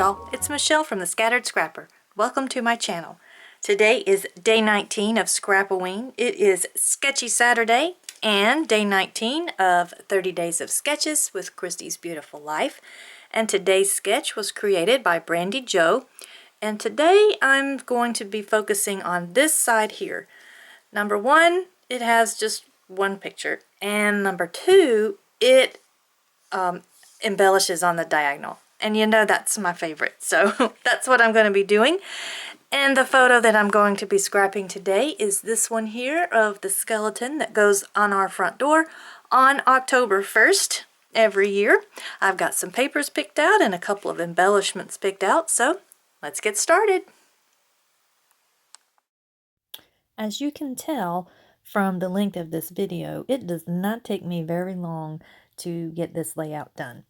y'all, it's Michelle from the Scattered Scrapper. Welcome to my channel. Today is day 19 of Scrap-O-Ween. It is Sketchy Saturday and day 19 of 30 Days of Sketches with Christy's Beautiful Life. And today's sketch was created by Brandi Jo. And today I'm going to be focusing on this side here. Number one, it has just one picture. And number two, it embellishes on the diagonal. And you know that's my favorite, so that's what I'm going to be doing. And the photo that I'm going to be scrapping today is this one here of the skeleton that goes on our front door on October 1st every year. I've got some papers picked out and a couple of embellishments picked out, so let's get started. As you can tell from the length of this video, it does not take me very long to get this layout done.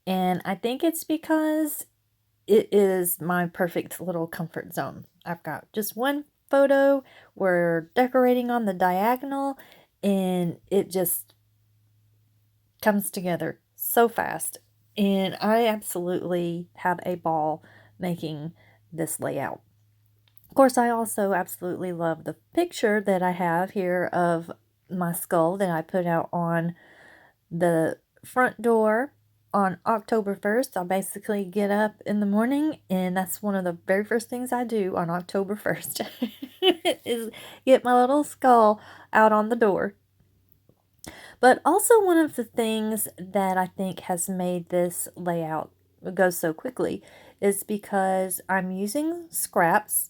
And I think it's because it is my perfect little comfort zone. I've got just one photo. We're decorating on the diagonal and it just comes together so fast. And I absolutely have a ball making this layout. Of course, I also absolutely love the picture that I have here of my skull that I put out on the front door on October 1st. I'll basically get up in the morning and that's one of the very first things I do on October 1st is get my little skull out on the door. But also one of the things that I think has made this layout go so quickly is because I'm using scraps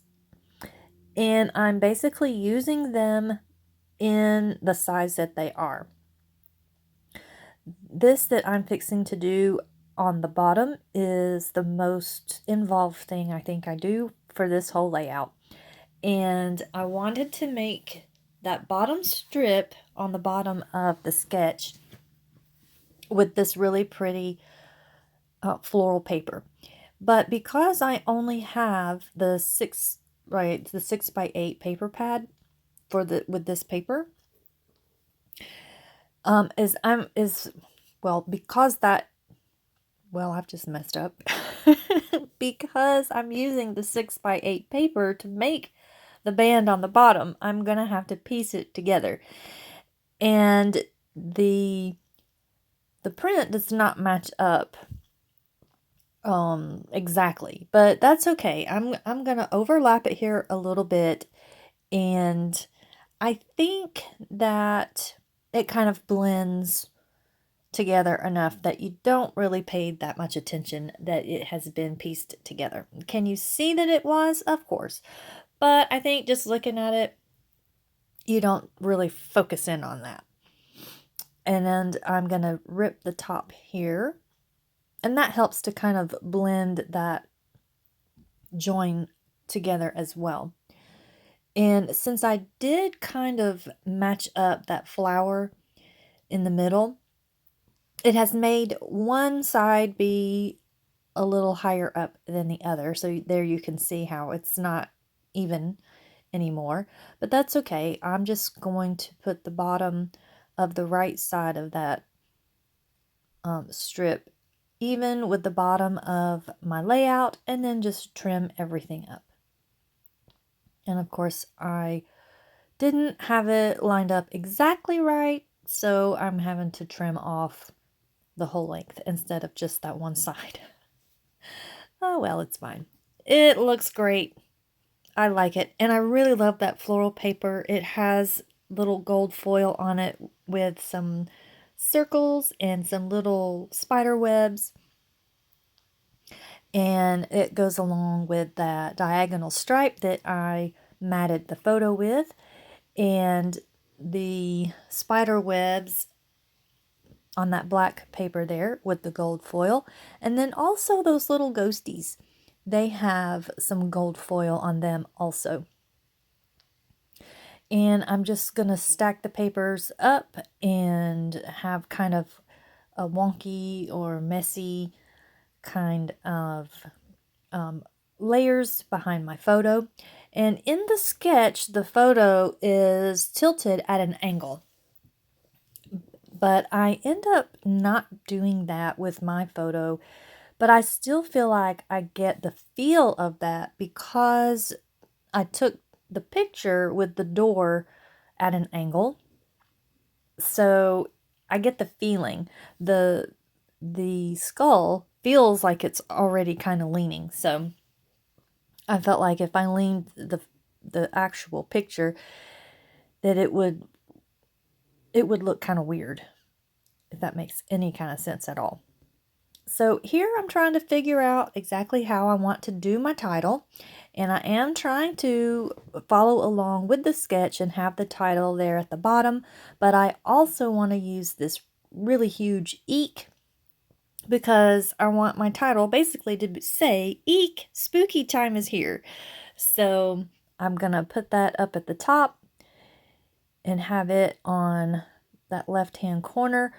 and I'm basically using them in the size that they are. This that I'm fixing to do on the bottom is the most involved thing I think I do for this whole layout. And I wanted to make that bottom strip on the bottom of the sketch with this really pretty floral paper. But because I only have the 6x8 paper pad for with this paper, I've just messed up because I'm using the 6x8 paper to make the band on the bottom. I'm gonna have to piece it together, and the print does not match up exactly, but that's okay. I'm gonna overlap it here a little bit, and I think that it kind of blends together enough that you don't really pay that much attention that it has been pieced together. Can you see that it was? Of course. But I think just looking at it, you don't really focus in on that. And then I'm going to rip the top here. And that helps to kind of blend that join together as well. And since I did kind of match up that flower in the middle, it has made one side be a little higher up than the other. So there you can see how it's not even anymore. But that's okay. I'm just going to put the bottom of the right side of that strip even with the bottom of my layout and then just trim everything up. And of course I didn't have it lined up exactly right, so I'm having to trim off the whole length instead of just that one side. Oh well, it's fine. It looks great. I like it. And I really love that floral paper. It has little gold foil on it with some circles and some little spider webs. And it goes along with that diagonal stripe that I matted the photo with. And the spider webs on that black paper there with the gold foil. And then also those little ghosties. They have some gold foil on them also. And I'm just going to stack the papers up and have kind of a wonky or messy kind of layers behind my photo. And in the sketch, the photo is tilted at an angle. But I end up not doing that with my photo but I still feel like I get the feel of that because I took the picture with the door at an angle. So I get the feeling. The skull feels like it's already kind of leaning. So I felt like if I leaned the actual picture, that it would look kind of weird, if that makes any kind of sense at all. So here I'm trying to figure out exactly how I want to do my title, and I am trying to follow along with the sketch and have the title there at the bottom, but I also want to use this really huge eek because I want my title basically to say, eek, spooky time is here. So I'm going to put that up at the top and have it on that left-hand corner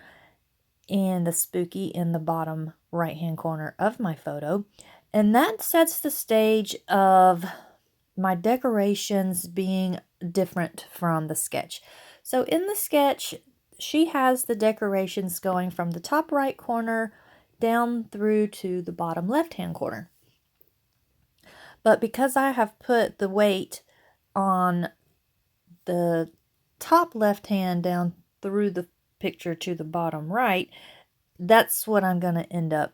and the spooky in the bottom right-hand corner of my photo. And that sets the stage of my decorations being different from the sketch. So in the sketch, she has the decorations going from the top right corner down through to the bottom left-hand corner. But because I have put the weight on the top left hand down through the picture to the bottom right, that's what I'm going to end up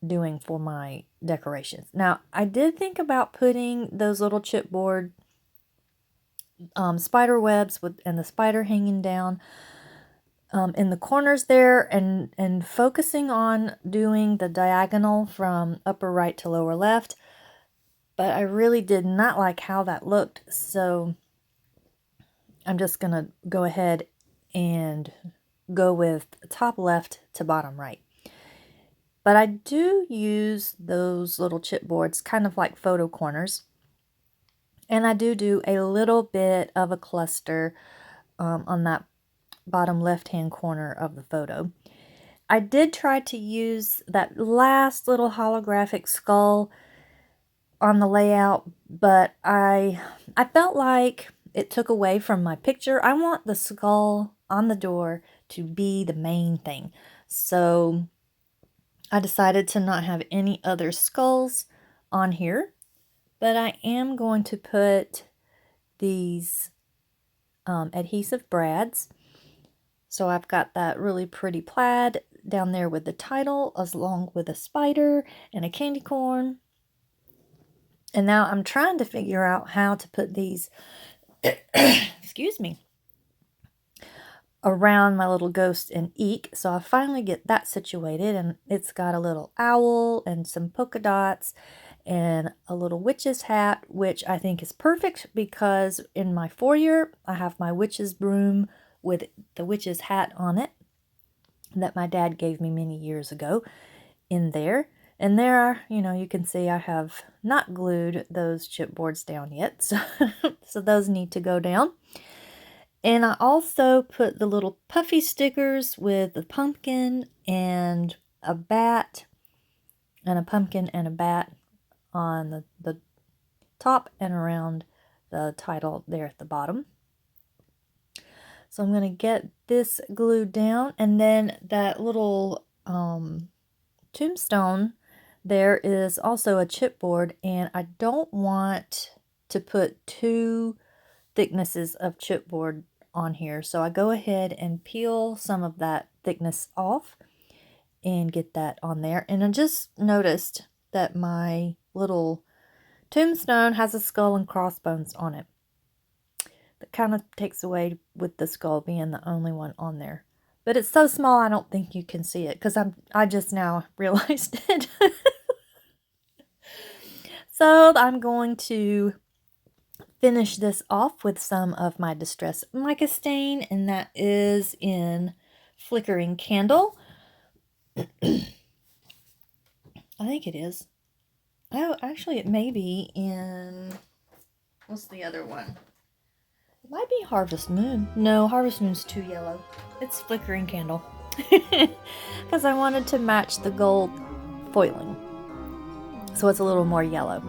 doing for my decorations. Now, I did think about putting those little chipboard spider webs and the spider hanging down in the corners there, and focusing on doing the diagonal from upper right to lower left, but I really did not like how that looked, so I'm just going to go ahead and go with top left to bottom right. But I do use those little chipboards kind of like photo corners, and I do a little bit of a cluster on that bottom left-hand corner of the photo. I did try to use that last little holographic skull on the layout, but I felt like it took away from my picture. I want the skull on the door to be the main thing. So I decided to not have any other skulls on here, but I am going to put these adhesive brads. So I've got that really pretty plaid down there with the title, along with a spider and a candy corn. And now I'm trying to figure out how to put these, excuse me, around my little ghost and eek. So I finally get that situated, and it's got a little owl and some polka dots and a little witch's hat, which I think is perfect because in my foyer I have my witch's broom with the witch's hat on it that my dad gave me many years ago in there. And there, you can see I have not glued those chipboards down yet, so those need to go down. And I also put the little puffy stickers with the pumpkin and a bat, and a pumpkin and a bat on the top and around the title there at the bottom. So I'm going to get this glued down, and then that little tombstone there is also a chipboard, and I don't want to put two thicknesses of chipboard on here, so I go ahead and peel some of that thickness off and get that on there. And I just noticed that my little tombstone has a skull and crossbones on it. That kind of takes away with the skull being the only one on there. But it's so small I don't think you can see it, because I just now realized it. So I'm going to finish this off with some of my Distress Mica stain, and that is in Flickering Candle. I think it is. Oh, actually it may be in, what's the other one? It might be Harvest Moon. No, Harvest Moon's too yellow. It's Flickering Candle. Because I wanted to match the gold foiling, so it's a little more yellow.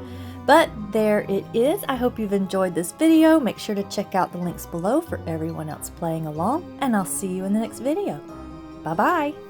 But there it is. I hope you've enjoyed this video. Make sure to check out the links below for everyone else playing along, and I'll see you in the next video. Bye-bye.